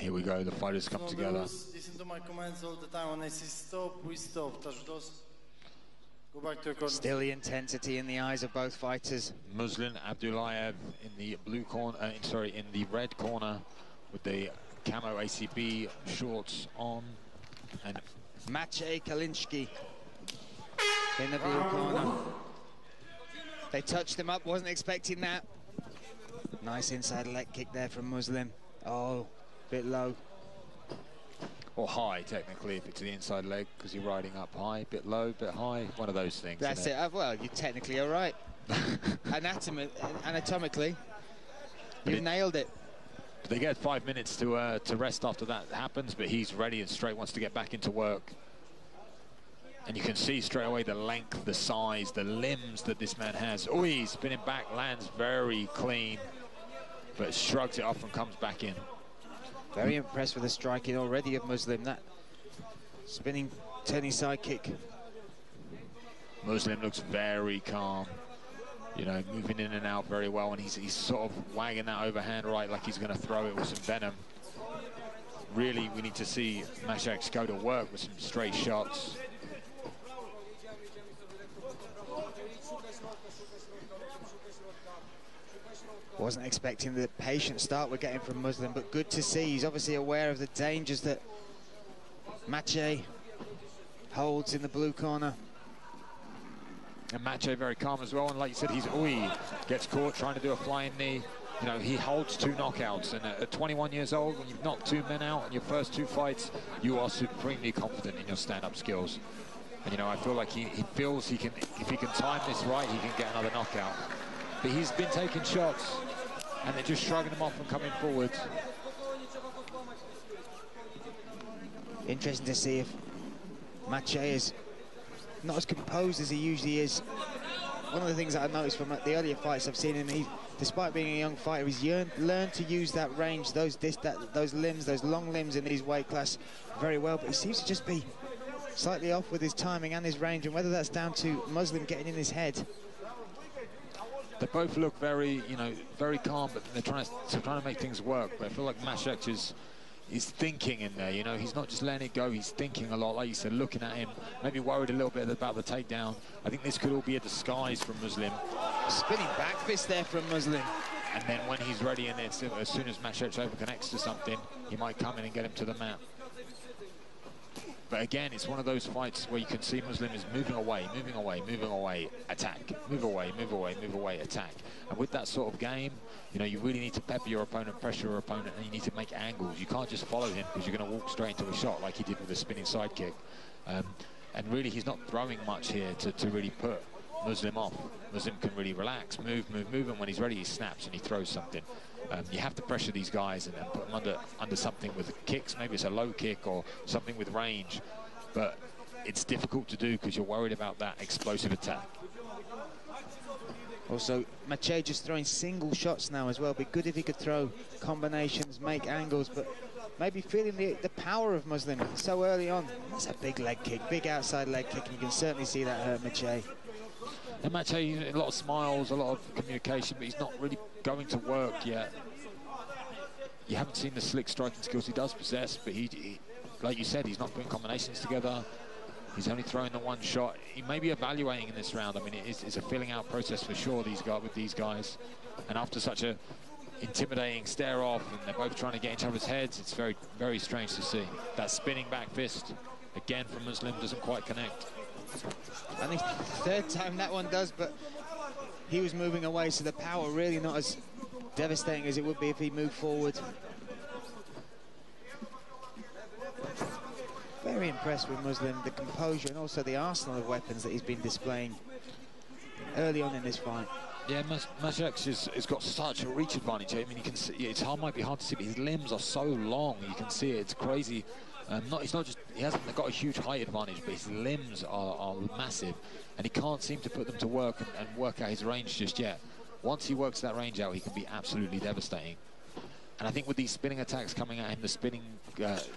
Here we go, the fighters come together. Listen to my commands all the time. When I say stop, we stop. Touch those. Go back to your corner. Still the intensity in the eyes of both fighters. Muslim Abdulaev in the blue corner, in the red corner with the camo ACB shorts on, and Maciej Kalicinski in the blue corner. They touched him up, wasn't expecting that. Nice inside leg kick there from Muslim. Oh, bit low. Or high, technically, if it's the inside leg, because you're riding up high, bit low, bit high, one of those things. That's it. Well, you technically are right. Anatomically, you've nailed it. They get 5 minutes to rest after that happens, but he's ready and straight, wants to get back into work. And you can see straight away the length, the size, the limbs that this man has. Oh, he's spinning back, lands very clean, but shrugs it off and comes back in. Very impressed with the striking already of Muslim. That spinning, turning side kick. Muslim looks very calm, you know, moving in and out very well, and he's sort of wagging that overhand right like he's going to throw it with some venom. Really, we need to see Maciej go to work with some straight shots. Wasn't expecting the patient start we're getting from Muslim, but good to see. He's obviously aware of the dangers that Maciej holds in the blue corner. And Maciej very calm as well, and like you said, he gets caught trying to do a flying knee. You know, he holds 2 knockouts, and at 21 years old, when you've knocked 2 men out in your first 2 fights, you are supremely confident in your stand-up skills. And you know, I feel like he feels he can, if he can time this right, he can get another knockout. But he's been taking shots, and they're just shrugging him off and coming forward. Interesting to see if Maciej is not as composed as he usually is. One of the things that I noticed from the earlier fights I've seen him, despite being a young fighter, he's learned to use that range, those limbs, those long limbs in his weight class very well. But he seems to just be slightly off with his timing and his range, and whether that's down to Muslim getting in his head. They both look very, you know, very calm, but they're trying to make things work. But I feel like Maciej is thinking in there, you know. He's not just letting it go, he's thinking a lot, like you said, looking at him, maybe worried a little bit about the takedown. I think this could all be a disguise from Muslim. Spinning back fist there from Muslim. And then when he's ready, and as soon as Maciej overconnects to something, he might come in and get him to the mat. But again, it's one of those fights where you can see Muslim is moving away, attack, move away, attack. And with that sort of game, you know, you really need to pepper your opponent, pressure your opponent, and you need to make angles. You can't just follow him because you're going to walk straight into a shot like he did with the spinning side kick. And really, he's not throwing much here to really put Muslim off. Muslim can really relax, move, and when he's ready, he snaps and he throws something. You have to pressure these guys and put them under something with kicks. Maybe it's a low kick or something with range, but it's difficult to do because you're worried about that explosive attack. Also, Maciej just throwing single shots now as well. Be good if he could throw combinations, make angles, but maybe feeling the power of Muslim so early on. That's a big leg kick, big outside leg kick, and you can certainly see that hurt Maciej. And Maciej, a lot of smiles, a lot of communication, but he's not really going to work yet. You haven't seen the slick striking skills he does possess, but he like you said, he's not putting combinations together. He's only throwing the one shot. He may be evaluating in this round. I mean, it's a filling out process for sure, with these guys. And after such a intimidating stare off, and they're both trying to get each other's heads, it's very, very strange to see. That spinning back fist, again from Muslim, doesn't quite connect. I think third time that one does, but he was moving away, so the power really not as devastating as it would be if he moved forward. Very impressed with Muslim, the composure and also the arsenal of weapons that he's been displaying early on in this fight. Yeah, Maciej has got such a reach advantage. I mean, you can see might be hard to see, but his limbs are so long. You can see it. It's crazy. He hasn't got a huge height advantage, but his limbs are massive, and he can't seem to put them to work and work out his range just yet. Once he works that range out, he can be absolutely devastating. And I think with these spinning attacks coming at him, the spinning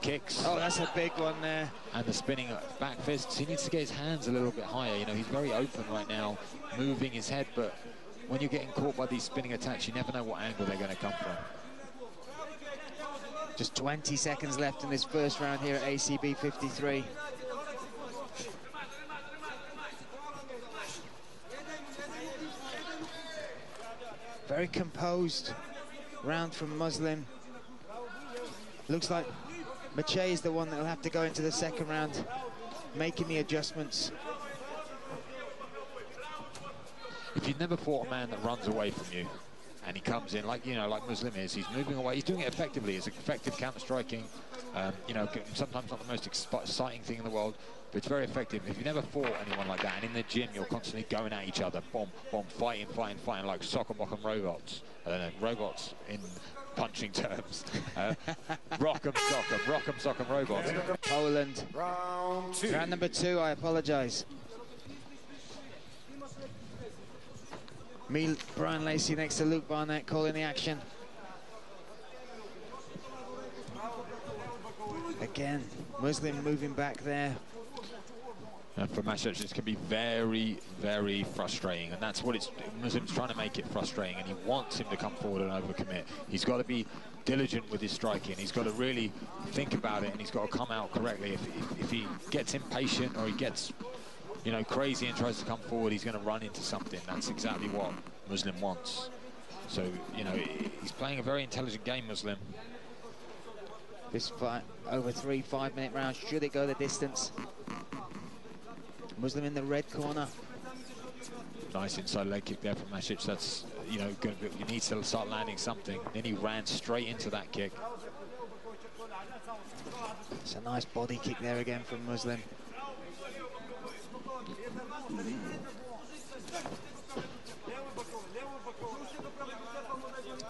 kicks. Oh, that's a big one there. And the spinning back fists, he needs to get his hands a little bit higher. You know, he's very open right now, moving his head, but when you're getting caught by these spinning attacks, you never know what angle they're going to come from. Just 20 seconds left in this first round here at ACB 53. Very composed round from Muslim. Looks like Maciej is the one that will have to go into the second round, making the adjustments. If you've never fought a man that runs away from you, and he comes in like, you know, like Muslim is, he's moving away, he's doing it effectively. It's effective counter-striking, you know, sometimes not the most exciting thing in the world, but it's very effective. If you've never fought anyone like that, and in the gym you're constantly going at each other, bomb, bomb, fighting, like soccer, mock robots. I don't know, robots in punching terms. Rock'em, sock'em, robots. Poland. Round number 2, I apologize. Me, Brian Lacey next to Luke Barnett calling the action. Again, Muslim moving back there. For Maciej, this can be very, very frustrating, and that's what Muslim's trying to make it frustrating, and he wants him to come forward and overcommit. He's got to be diligent with his striking. He's got to really think about it, and he's got to come out correctly. If he gets impatient or he gets, you know, crazy and tries to come forward, he's going to run into something. That's exactly what Muslim wants. So, you know, he's playing a very intelligent game, Muslim. This fight over 3 5-minute rounds. Should it go the distance? Muslim in the red corner. Nice inside leg kick there from Maciej. That's, you know, he needs to start landing something. Then he ran straight into that kick. It's a nice body kick there again from Muslim.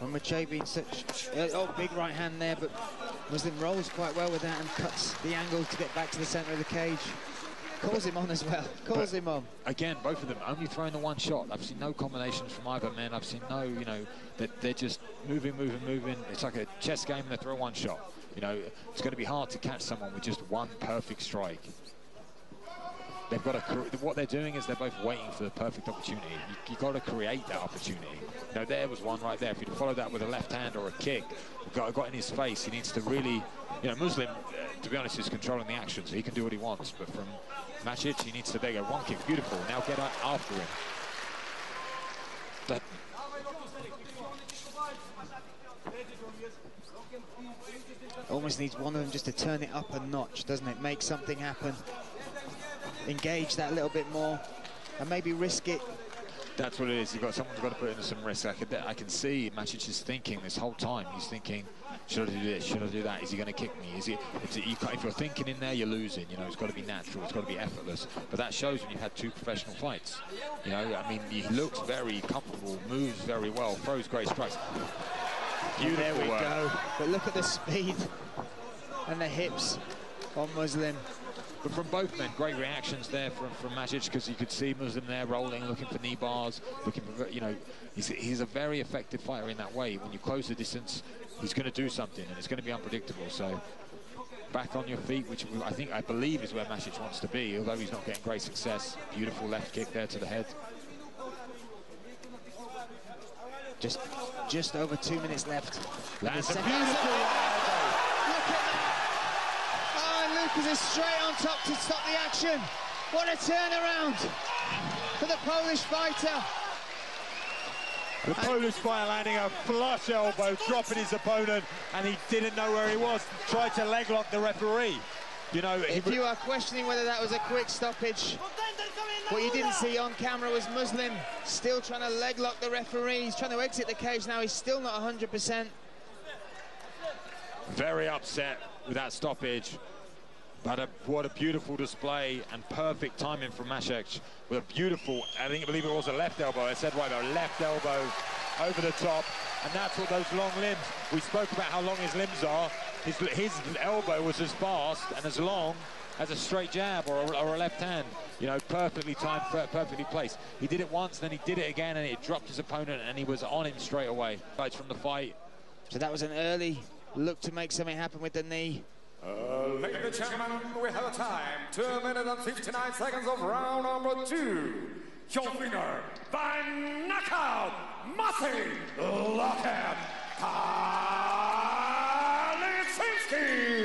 Well, Maciej being such... oh, big right hand there, but Muslim rolls quite well with that and cuts the angle to get back to the centre of the cage. Calls him on as well, calls him on. Again, both of them only throwing the one shot. I've seen no combinations from either man. I've seen no, you know, that they're just moving. It's like a chess game, they throw one shot. You know, it's going to be hard to catch someone with just one perfect strike. They've got to, what they're doing is they're both waiting for the perfect opportunity. You've got to create that opportunity. You know, there was one right there. If you'd follow that with a left hand or a kick, got in his face, he needs to really, you know, Muslim, to be honest, is controlling the action, so he can do what he wants. But from Maciej, he needs to, there you go, one kick, beautiful. Now get after him. That, almost needs one of them just to turn it up a notch, doesn't it? Make something happen. Engage that a little bit more and maybe risk it. That's what it is. Someone's got to put in some risk. I can see Maciej is thinking this whole time. He's thinking, should I do this? Should I do that? Is he going to kick me? If you're thinking in there, you're losing. You know, it's got to be natural. It's got to be effortless. But that shows when you've had 2 professional fights. You know, I mean, he looks very comfortable, moves very well, throws great strikes. Beautiful there we work. go. But look at the speed and the hips on Muslim. But from both men, great reactions there from Maciej, because you could see Muslim there rolling, looking for knee bars, looking for, you know, he's a very effective fighter in that way. When you close the distance, he's going to do something, and it's going to be unpredictable. So back on your feet, which I believe is where Maciej wants to be, although he's not getting great success. Beautiful left kick there to the head. Just over 2 minutes left. Lands a beautiful Look at that! Oh, and Lucas is straight on top to stop the action. What a turnaround for the Polish fighter. The Polish fighter landing a flush elbow, dropping his opponent, and he didn't know where he was. Tried to leg lock the referee. You know, if you are questioning whether that was a quick stoppage, what you didn't see on camera was Muslim still trying to leg lock the referee. He's trying to exit the cage now. He's still not 100%. Very upset with that stoppage. But what a beautiful display and perfect timing from Maciej with a beautiful, I believe it was a left elbow. I said right, a left elbow over the top, and that's what those long limbs. We spoke about how long his limbs are. His elbow was as fast and as long as a straight jab or a left hand. You know, perfectly timed, perfectly placed. He did it once, then he did it again, and it dropped his opponent, and he was on him straight away. Right from the fight. So that was an early look to make something happen with the knee. Ladies and gentlemen, we have a time, 2 minutes and 59 seconds of round number 2. Your winner by knockout, Maciej Kalicinski. Kalicinski.